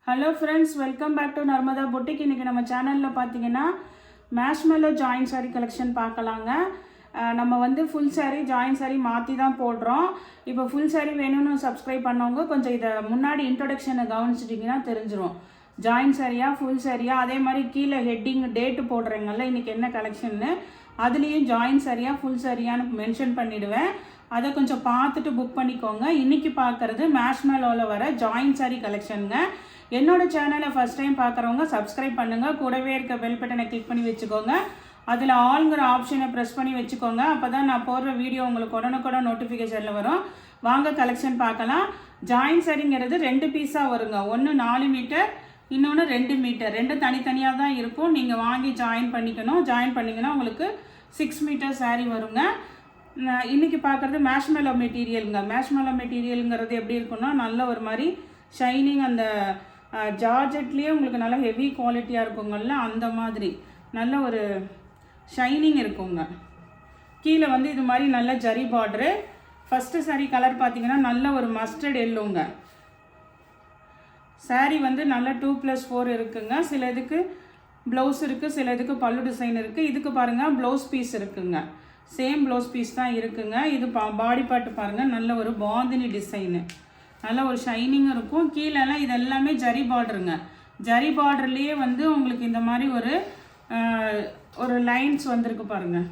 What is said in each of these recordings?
Hello friends, welcome back to Narmada boutique. இன்றைக்கி நம்ம சேனலில் பார்த்தீங்கன்னா மேஷ்மெல்லோ ஜாயின் சாரீ கலெக்ஷன் பார்க்கலாங்க. நம்ம வந்து ஃபுல் சாரீ ஜாயின் சாரீ மாற்றி தான் போடுறோம். இப்போ ஃபுல் சாரீ வேணும்னு சப்ஸ்கிரைப் பண்ணவங்க கொஞ்சம் இதை முன்னாடி இன்ட்ரொடக்ஷனை கவனிச்சிட்டிங்கன்னா தெரிஞ்சிடும். ஜாயின் சாரியா ஃபுல் சாரியா, அதே மாதிரி கீழே ஹெட்டிங் டேட்டு போடுறீங்கல்ல இன்றைக்கி என்ன கலெக்ஷன்னு, அதுலேயும் ஜாயின் சாரியா ஃபுல் சாரியான்னு மென்ஷன் பண்ணிவிடுவேன். அதை கொஞ்சம் பார்த்துட்டு புக் பண்ணிக்கோங்க. இன்றைக்கி பார்க்குறது மேஷ்மெல்லோவில் வர ஜாயின் சாரீ கலெக்ஷனுங்க. என்னோட சேனலை ஃபஸ்ட் டைம் பார்க்குறவங்க சப்ஸ்கிரைப் பண்ணுங்கள். கூடவே இருக்க பெல் பட்டனை கிளிக் பண்ணி வச்சுக்கோங்க. அதில் ஆல்ங்கிற ஆப்ஷனை ப்ரெஸ் பண்ணி வச்சுக்கோங்க. அப்போ தான் நான் போடுற வீடியோ உங்களுக்கு உடனுக்குடன் நோட்டிஃபிகேஷனில் வரும். வாங்க கலெக்ஷன் பார்க்கலாம். ஜாயின் சாரிங்கிறது 2 பீஸாக வருங்க. ஒன்று 4 மீட்டர், இன்னொன்று 2 மீட்டர். 2 தனித்தனியாக தான் இருக்கும். நீங்கள் வாங்கி ஜாயின் பண்ணிங்கன்னா உங்களுக்கு 6 மீட்டர் சாரீ வருங்க. இன்றைக்கி பார்க்குறது மேஷ்மெல்லோ மெட்டீரியலுங்க. மேஷ்மெல்லோ மெட்டீரியலுங்கிறது எப்படி இருக்குன்னா, நல்ல ஒரு மாதிரி ஷைனிங், அந்த ஜார்ஜெட்லேயே உங்களுக்கு நல்லா ஹெவி குவாலிட்டியாக இருக்குங்கள்ல, அந்த மாதிரி நல்ல ஒரு ஷைனிங் இருக்குங்க. கீழே வந்து இது மாதிரி நல்ல zari border. First sari colour பார்த்தீங்கன்னா நல்ல ஒரு மஸ்டர்ட் எல்லோங்க. சாரீ வந்து நல்ல 2+4 இருக்குங்க. சில இதுக்கு ப்ளவுஸ் இருக்குது, சில இதுக்கு பல்லு டிசைன் இருக்குது. இதுக்கு பாருங்கள் ப்ளவுஸ் பீஸ் இருக்குங்க. சேம் ப்ளவுஸ் பீஸ் தான் இருக்குங்க. இது பாடி பார்ட்டு பாருங்கள், நல்ல ஒரு பாந்தினி டிசைனு, நல்ல ஒரு ஷைனிங்கும் இருக்கும். கீழெல்லாம் இது எல்லாமே ஜரி பார்டருங்க. ஜரி பார்டர்லேயே வந்து உங்களுக்கு இந்த மாதிரி ஒரு லைன்ஸ் வந்திருக்கு பாருங்கள்.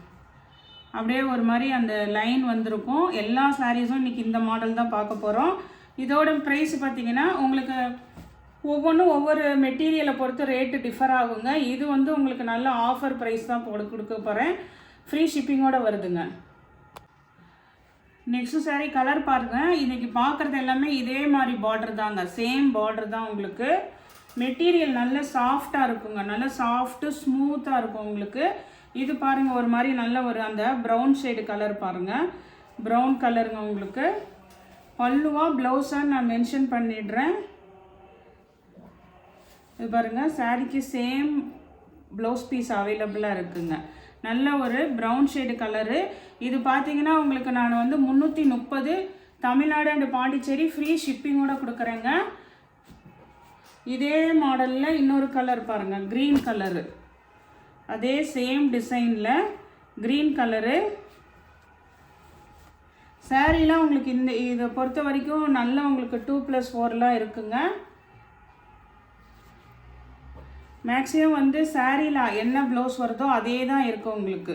அப்படியே ஒரு மாதிரி அந்த லைன் வந்திருக்கும். எல்லா சாரீஸும் இன்றைக்கி இந்த மாடல் தான் பார்க்க போகிறோம். இதோட ப்ரைஸ் பார்த்திங்கன்னா உங்களுக்கு ஒவ்வொன்றும் ஒவ்வொரு மெட்டீரியலை பொறுத்து ரேட்டு டிஃபர் ஆகுங்க. இது வந்து உங்களுக்கு நல்ல ஆஃபர் ப்ரைஸ் தான் கொடுக்க போகிறேன். ஃப்ரீ ஷிப்பிங்கோடு வருதுங்க. நெக்ஸ்ட் சாரீ கலர் பாருங்கள். இன்றைக்கி பார்க்குறது எல்லாமே இதே மாதிரி பார்டர் தாங்க. சேம் பார்டர் தான் உங்களுக்கு. மெட்டீரியல் நல்ல சாஃப்டாக இருக்குங்க. நல்ல சாஃப்ட்டு ஸ்மூத்தாக இருக்கும் உங்களுக்கு. இது பாருங்கள் ஒரு மாதிரி நல்ல ஒரு அந்த ப்ரௌன் ஷேடு கலர் பாருங்கள். ப்ரௌன் கலருங்க உங்களுக்கு. பல்லுவாக ப்ளவுஸாக நான் மென்ஷன் பண்ணிடுறேன். இது பாருங்கள், சாரீக்கு சேம் ப்ளவுஸ் பீஸ் அவைலபிளாக இருக்குங்க. நல்ல ஒரு ப்ரௌன் ஷேடு கலரு. இது பார்த்தீங்கன்னா உங்களுக்கு நான் வந்து 330 தமிழ்நாடு அண்ட் பாண்டிச்சேரி ஃப்ரீ ஷிப்பிங்கோடு கொடுக்குறேங்க. இதே மாடலில் இன்னொரு கலர் பாருங்கள், க்ரீன் கலரு. அதே சேம் டிசைனில் க்ரீன் கலரு. சாரீலாம் உங்களுக்கு இதை பொறுத்த வரைக்கும் நல்ல உங்களுக்கு 2+4 இருக்குங்க. மேக்ஸிமம் வந்து சாரீல என்ன ப்ளவுஸ் வருதோ அதே தான் இருக்கும் உங்களுக்கு.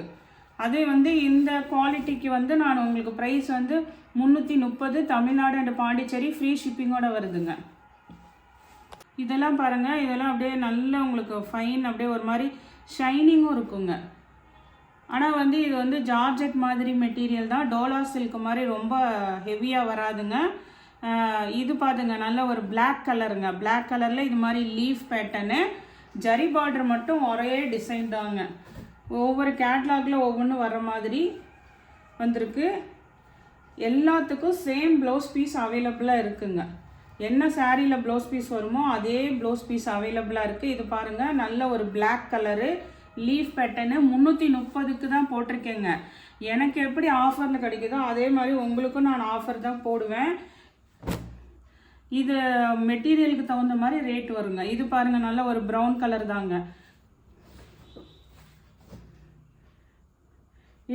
அதே வந்து இந்த குவாலிட்டிக்கு வந்து நான் உங்களுக்கு ப்ரைஸ் வந்து 330 தமிழ்நாடு அண்ட் பாண்டிச்சேரி ஃப்ரீ ஷிப்பிங்கோடு வருதுங்க. இதெல்லாம் பாருங்கள், இதெல்லாம் அப்படியே நல்ல உங்களுக்கு ஃபைன், அப்படியே ஒரு மாதிரி ஷைனிங்கும் இருக்குங்க. ஆனால் வந்து இது வந்து ஜார்ஜெட் மாதிரி மெட்டீரியல் தான். டோலா சில்க் மாதிரி ரொம்ப ஹெவியாக வராதுங்க. இது பார்த்துங்க, நல்ல ஒரு பிளாக் கலருங்க. பிளாக் கலரில் இது மாதிரி லீஃப் பேட்டர்னு. ஜரி பார்டர் மட்டும் ஒரே டிசைன் தாங்க. ஒவ்வொரு கேட்லாகில் ஒவ்வொன்றும் வர மாதிரி வந்திருக்கு. எல்லாத்துக்கும் சேம் ப்ளவுஸ் பீஸ் அவைலபிளாக இருக்குங்க. என்ன சாரியில் ப்ளவுஸ் பீஸ் வருமோ அதே ப்ளவுஸ் பீஸ் அவைலபிளாக இருக்குது. இது பாருங்கள், நல்ல ஒரு பிளாக் கலரு லீஃப் பேட்டர்னு 330க்கு தான் போட்டிருக்கேங்க. எனக்கு எப்படி ஆஃபரில் கிடைக்குதோ அதே மாதிரி உங்களுக்கும் நான் ஆஃபர் தான் போடுவேன். இது மெட்டீரியலுக்கு தகுந்த மாதிரி ரேட் வருங்க. இது பாருங்கள், நல்ல ஒரு ப்ரௌன் கலர் தாங்க.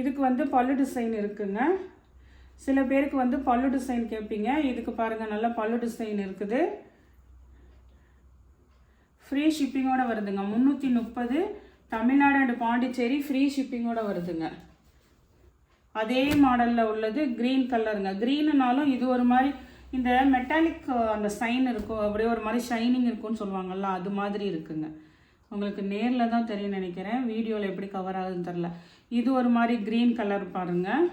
இதுக்கு வந்து பல்லு டிசைன் இருக்குங்க. சில பேருக்கு வந்து பல்லு டிசைன் கேட்பீங்க. இதுக்கு பாருங்கள், நல்ல பல்லு டிசைன் இருக்குது. ஃப்ரீ ஷிப்பிங்கோடு வருதுங்க. 330 தமிழ்நாடு அண்ட் பாண்டிச்சேரி ஃப்ரீ ஷிப்பிங்கோடு வருதுங்க. அதே மாடலில் உள்ளது க்ரீன் கலருங்க. க்ரீனுனாலும் இது ஒரு மாதிரி இந்த மெட்டாலிக் அந்த சைன் இருக்கும், அப்படியே ஒரு மாதிரி ஷைனிங் இருக்கும்னு சொல்லுவாங்கள்ல, அது மாதிரி இருக்குங்க. உங்களுக்கு நேரில் தான் தெரியும் நினைக்கிறேன், வீடியோவில் எப்படி கவர் ஆகுதுன்னு தெரில. இது ஒரு மாதிரி க்ரீன் கலர் பாருங்கள்.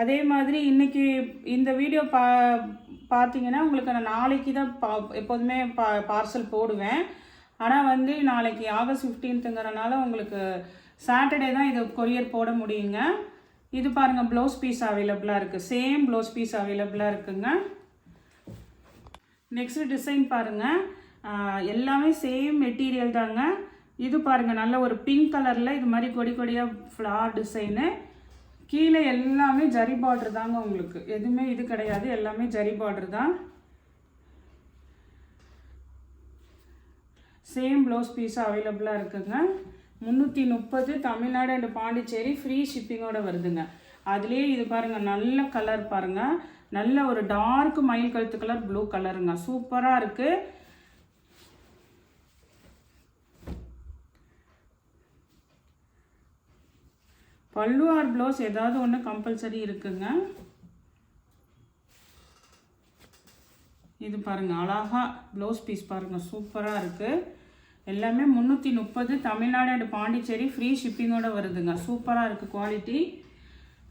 அதே மாதிரி இன்றைக்கி இந்த வீடியோ பார்த்தீங்கன்னா உங்களுக்கு நான் நாளைக்கு தான் எப்போதுமே பார்சல் போடுவேன். ஆனால் வந்து நாளைக்கு ஆகஸ்ட் 15ங்கிறனால உங்களுக்கு சாட்டர்டே தான் இது கொரியர் போட முடியுங்க. இது பாருங்கள், ப்ளவுஸ் பீஸ் அவைலபிளாக இருக்குது. சேம் ப்ளவுஸ் பீஸ் அவைலபிளாக இருக்குங்க. நெக்ஸ்ட் டிசைன் பாருங்கள், எல்லாமே சேம் மெட்டீரியல் தாங்க. இது பாருங்கள், நல்ல ஒரு பிங்க் கலரில் இது மாதிரி கொடி கொடியாக ஃப்ளார் டிசைனு. கீழே எல்லாமே ஜரி பார்டர் தாங்க உங்களுக்கு, எதுவுமே இது கிடையாது, எல்லாமே ஜரி பார்டர் தான். சேம் ப்ளவுஸ் பீஸ் அவைலபிளாக இருக்குங்க. 330 தமிழ்நாடு அண்ட் பாண்டிச்சேரி, ஃப்ரீ ஷிப்பிங்கோட வருதுங்க. அதுலேயே இது பாருங்கள், நல்ல கலர் பாருங்கள், நல்ல ஒரு டார்க் மயில் கழுத்து கலர் ப்ளூ கலருங்க, சூப்பராக இருக்குது. பல்லு ஆர் ப்ளவுஸ் ஏதாவது ஒன்று கம்பல்சரி இருக்குங்க. இது பாருங்கள், அழகாக ப்ளவுஸ் பீஸ் பாருங்கள், சூப்பராக இருக்குது. எல்லாமே 330 தமிழ்நாடு அண்ட் பாண்டிச்சேரி, ஃப்ரீ ஷிப்பிங்கோட வருதுங்க. சூப்பராக இருக்குது குவாலிட்டி,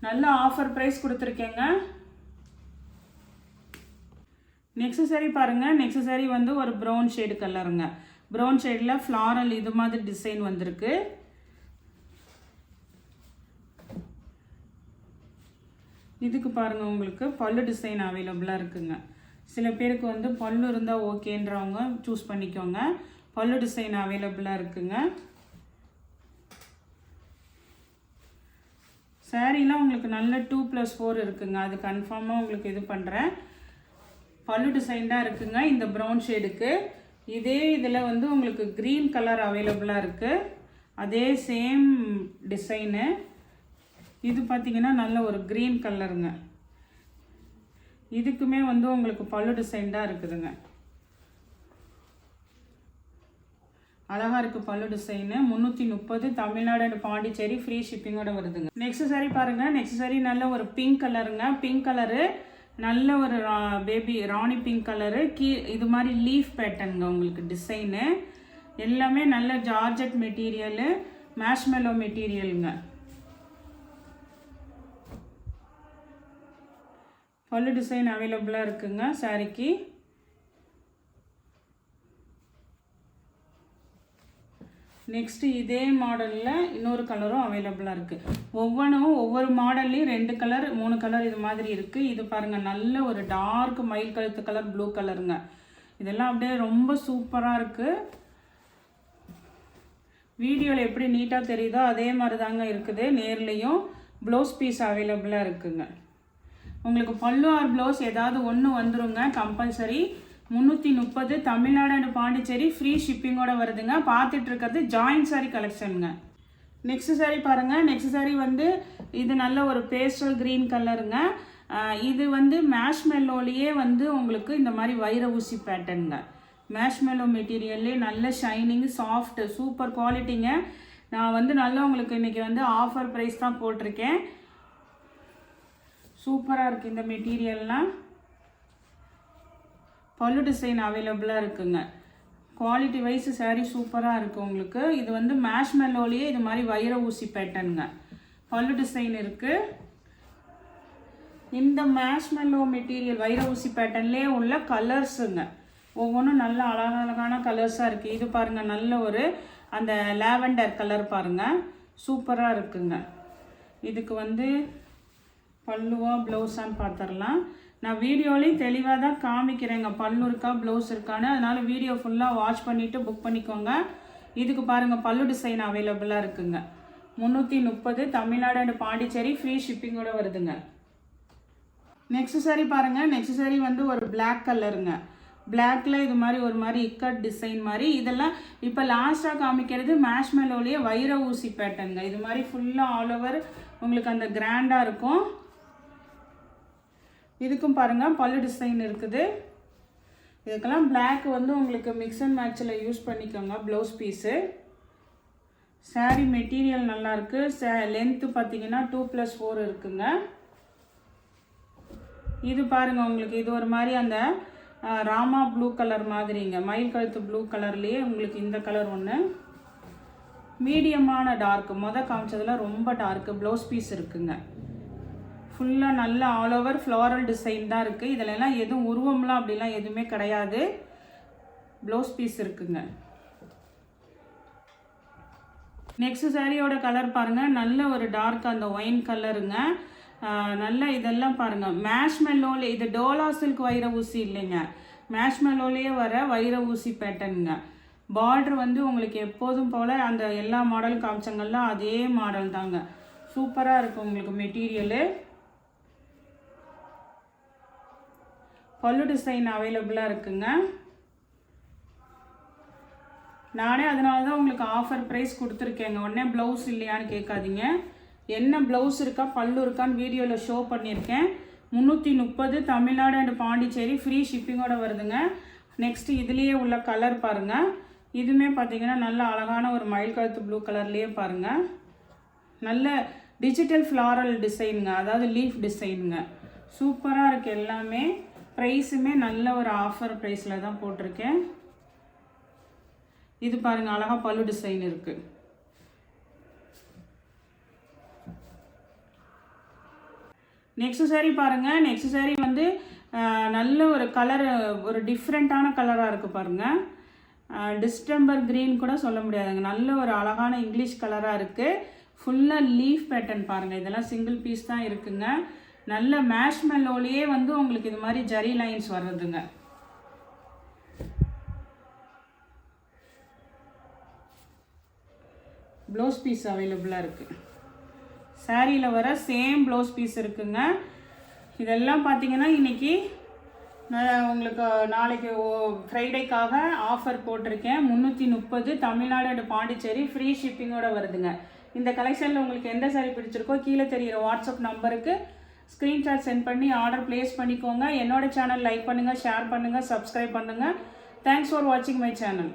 நல்ல ஆஃபர் ப்ரைஸ் கொடுத்துருக்கேங்க. நெக்ஸ்ட் சாரி பாருங்கள், நெக்ஸ்ட் சாரி வந்து ஒரு ப்ரௌன் ஷேடு கலருங்க. ப்ரௌன் ஷேடில் ஃப்ளாரல் இது மாதிரி டிசைன் வந்திருக்கு. இதுக்கு பாருங்கள், உங்களுக்கு பல்லு டிசைன் அவைலபிளாக இருக்குங்க. சில பேருக்கு வந்து பல்லு இருந்தால் ஓகேன்றவங்க சூஸ் பண்ணிக்கோங்க. பல்லு டிசைன் அவைலபிளாக இருக்குங்க. சாரீலாம் உங்களுக்கு நல்ல 2+4 இருக்குங்க, அது கன்ஃபார்மாக உங்களுக்கு இது பண்ணுறேன். பல்லு டிசைன் தான் இருக்குங்க இந்த ப்ரௌன் ஷேடுக்கு. இதே இதில் வந்து உங்களுக்கு க்ரீன் கலர் அவைலபிளாக இருக்குது, அதே சேம் டிசைனு. இது பார்த்திங்கன்னா நல்ல ஒரு க்ரீன் கலருங்க. இதுக்குமே வந்து உங்களுக்கு பல்லு டிசைன் தான் இருக்குதுங்க, அழகாக இருக்குது பல்லு design. 330 Tamil Nadu and Pondicherry, free ஷிப்பிங்கோட வருதுங்க. நெக்ஸ்ட் சாரி பாருங்கள், நெக்ஸ்ட் சாரி நல்ல ஒரு பிங்க் கலருங்க. பிங்க் கலரு, நல்ல ஒரு பேபி ராணி பிங்க் கலரு. இது மாதிரி லீஃப் பேட்டர்னுங்க உங்களுக்கு டிசைனு. எல்லாமே நல்ல ஜார்ஜெட் மெட்டீரியலு, மேஷ்மெலோ மெட்டீரியலுங்க. பல்லு டிசைன் அவைலபிளாக இருக்குங்க சாரிக்கு. நெக்ஸ்ட்டு இதே மாடலில் இன்னொரு கலரும் அவைலபிளாக இருக்குது. ஒவ்வொரு மாடல்லையும் 2 கலர் 3 கலர் இது மாதிரி இருக்குது. இது பாருங்கள், நல்ல ஒரு டார்க் மயில் கழுத்து கலர் ப்ளூ கலருங்க. இதெல்லாம் அப்படியே ரொம்ப சூப்பராக இருக்குது. வீடியோவில் எப்படி நீட்டாக தெரியுதோ அதே மாதிரி தாங்க இருக்குது நேர்லேயும். ப்ளவுஸ் பீஸ் அவைலபிளாக இருக்குங்க. உங்களுக்கு பல்லு ஆர் ப்ளவுஸ் ஏதாவது ஒன்று வந்துருங்க compulsory. 330 Tamil Nadu and Pondicherry, free ஷிப்பிங்கோட வருதுங்க. பார்த்துட்டு இருக்கிறது ஜாயின் சாரி கலெக்ஷனுங்க. நெக்ஸ்ட் சாரி பாருங்கள், நெக்ஸ்ட் சாரி வந்து இது நல்ல ஒரு பேஸ்டல் க்ரீன் கலருங்க. இது வந்து மேஷ்மெல்லோலேயே வந்து உங்களுக்கு இந்த மாதிரி வைர ஊசி பேட்டர்னுங்க. மேஷ்மெல்லோ மெட்டீரியல்லே நல்ல ஷைனிங், சாஃப்ட், சூப்பர் குவாலிட்டிங்க. நான் வந்து நல்லா உங்களுக்கு இன்றைக்கி வந்து ஆஃபர் ப்ரைஸ் தான் போட்டிருக்கேன். சூப்பராக இருக்குது இந்த மெட்டீரியல்லாம். பல்லு டிசைன் அவைலபிளாக இருக்குங்க. குவாலிட்டி வைஸ் சாரீ சூப்பராக இருக்குது உங்களுக்கு. இது வந்து மேஷ்மெல்லோலேயே இது மாதிரி வைர ஊசி பேட்டர்னுங்க. பல்லு டிசைன் இருக்குது. இந்த மேஷ்மெல்லோ மெட்டீரியல் வைர ஊசி பேட்டர்ன்லேயே உள்ள கலர்ஸுங்க. ஒவ்வொன்றும் நல்ல அழகழகான கலர்ஸாக இருக்குது. இது பாருங்கள், நல்ல ஒரு அந்த லாவெண்டர் கலர் பாருங்கள், சூப்பராக இருக்குங்க. இதுக்கு வந்து பல்லுவா ப்ளவுஸான்னு பார்த்துடலாம். நான் வீடியோலையும் தெளிவாக தான் காமிக்கிறேங்க, பல்லு இருக்கா ப்ளவுஸ் இருக்கான்னு. அதனால் வீடியோ ஃபுல்லாக வாட்ச் பண்ணிவிட்டு புக் பண்ணிக்கோங்க. இதுக்கு பாருங்கள், பல்லு டிசைன் அவைலபிளாக இருக்குங்க. 330 தமிழ்நாடு அண்ட் பாண்டிச்சேரி, ஃப்ரீ ஷிப்பிங்கோட வருதுங்க. நெக்ஸ்ட் சாரி பாருங்கள், நெக்ஸ்ட் சாரி வந்து ஒரு பிளாக் கலருங்க. பிளாக்கில் இது மாதிரி ஒரு மாதிரி இக்கட் டிசைன் மாதிரி. இதெல்லாம் இப்போ லாஸ்ட்டாக காமிக்கிறது மேஷ்மெல்லோலேயே வைர ஊசி பேட்டர்னுங்க. இது மாதிரி ஃபுல்லாக ஆல் ஓவர் உங்களுக்கு அந்த கிராண்டாக இருக்கும். இதுக்கும் பாருங்கள் பல்லு டிசைன் இருக்குது. இதுக்கெல்லாம் பிளாக் வந்து உங்களுக்கு மிக்ஸ் அண்ட் மேட்சில் யூஸ் பண்ணிக்கோங்க ப்ளவுஸ் பீஸு. சாரீ மெட்டீரியல் நல்லாயிருக்கு. லென்த்து பார்த்தீங்கன்னா 2+4 இருக்குங்க. இது பாருங்கள், உங்களுக்கு இது ஒரு மாதிரி அந்த ராமா ப்ளூ கலர் மாதிரிங்க, மயில் கழுத்து ப்ளூ கலர்லேயே உங்களுக்கு இந்த கலர் ஒன்று மீடியமான டார்க்கு. காமிச்சதில் ரொம்ப டார்க்கு ப்ளவுஸ் பீஸ் இருக்குங்க. ஃபுல்லாக நல்ல ஆல் ஓவர் ஃப்ளாரல் டிசைன் தான் இருக்குது. இதிலெல்லாம் எதுவும் உருவம்லாம் அப்படிலாம் எதுவுமே கிடையாது. ப்ளவுஸ் பீஸ் இருக்குங்க. நெக்ஸ்ட் சாரியோட கலர் பாருங்கள், நல்ல ஒரு டார்க் அந்த ஒயின் கலருங்க. நல்ல இதெல்லாம் பாருங்கள், மேஷ்மெல்லோலே, இது டோலா சில்க் வைர ஊசி இல்லைங்க, மேஷ்மெல்லோலேயே வர வைர ஊசி பேட்டர்னுங்க. பார்டர் வந்து உங்களுக்கு எப்போதும் போல் அந்த எல்லா மாடல் காமிச்சங்கள்லாம் அதே மாடல் தாங்க. சூப்பராக இருக்கும் உங்களுக்கு மெட்டீரியலு. பல்லு டிசைன் அவைலபிளாக இருக்குங்க. நானே அதனால தான் உங்களுக்கு ஆஃபர் ப்ரைஸ் கொடுத்துருக்கேங்க. உடனே ப்ளவுஸ் இல்லையான்னு கேட்காதீங்க. என்ன ப்ளவுஸ் இருக்கா பல்லு இருக்கான்னு வீடியோவில் ஷோ பண்ணியிருக்கேன். 330 தமிழ்நாடு அண்ட் பாண்டிச்சேரி ஃப்ரீ ஷிப்பிங்கோட வருதுங்க. நெக்ஸ்ட்டு இதுலேயே உள்ள கலர் பாருங்கள். இதுவுமே பார்த்தீங்கன்னா நல்ல அழகான ஒரு மயில் கழுத்து ப்ளூ கலர்லேயே பாருங்கள். நல்ல டிஜிட்டல் ஃப்ளாரல் டிசைனுங்க, அதாவது லீஃப் டிசைனுங்க. சூப்பராக இருக்குது எல்லாமே. ப்ரைஸுமே நல்ல ஒரு ஆஃபர் ப்ரைஸில் தான் போட்டிருக்கேன். இது பாருங்கள், அழகாக பல்லு டிசைன் இருக்குது. நெக்ஸ்ட் சாரீ பாருங்கள். நெக்ஸ்ட் சாரீ வந்து நல்ல ஒரு கலர், ஒரு டிஃப்ரெண்ட்டான கலராக இருக்குது பாருங்கள். டிஸ்டம்பர் க்ரீன் கூட சொல்ல முடியாதுங்க. நல்ல ஒரு அழகான இங்கிலீஷ் கலராக இருக்குது. ஃபுல்லாக லீஃப் பேட்டர்ன் பாருங்கள். இதெல்லாம் சிங்கிள் பீஸ் தான் இருக்குங்க. நல்ல மேஷ்மெல்லோலேயே வந்து உங்களுக்கு இது மாதிரி ஜரி லைன்ஸ் வர்றதுங்க. ப்ளவுஸ் பீஸ் அவைலபிளாக இருக்குது. சாரியில் வர சேம் ப்ளவுஸ் பீஸ் இருக்குங்க. இதெல்லாம் பார்த்தீங்கன்னா இன்றைக்கி உங்களுக்கு நாளைக்கு ஃப்ரைடேக்காக ஆஃபர் போட்டிருக்கேன். 330 தமிழ்நாடு அண்ட் பாண்டிச்சேரி ஃப்ரீ ஷிப்பிங்கோட வருதுங்க. இந்த கலெக்ஷனில் உங்களுக்கு எந்த சாரி பிடிச்சிருக்கோ கீழே தெரிகிற வாட்ஸ்அப் நம்பருக்கு ஸ்க்ரீன்ஷாட் சென்ட் பண்ணி ஆர்டர் ப்ளேஸ் பண்ணிக்கோங்க. என்னோட சேனல் லைக் பண்ணுங்கள், ஷேர் பண்ணுங்கள், சப்ஸ்கிரைப் பண்ணுங்கள். தேங்க்ஸ் ஃபார் வாட்சிங் மை சேனல்.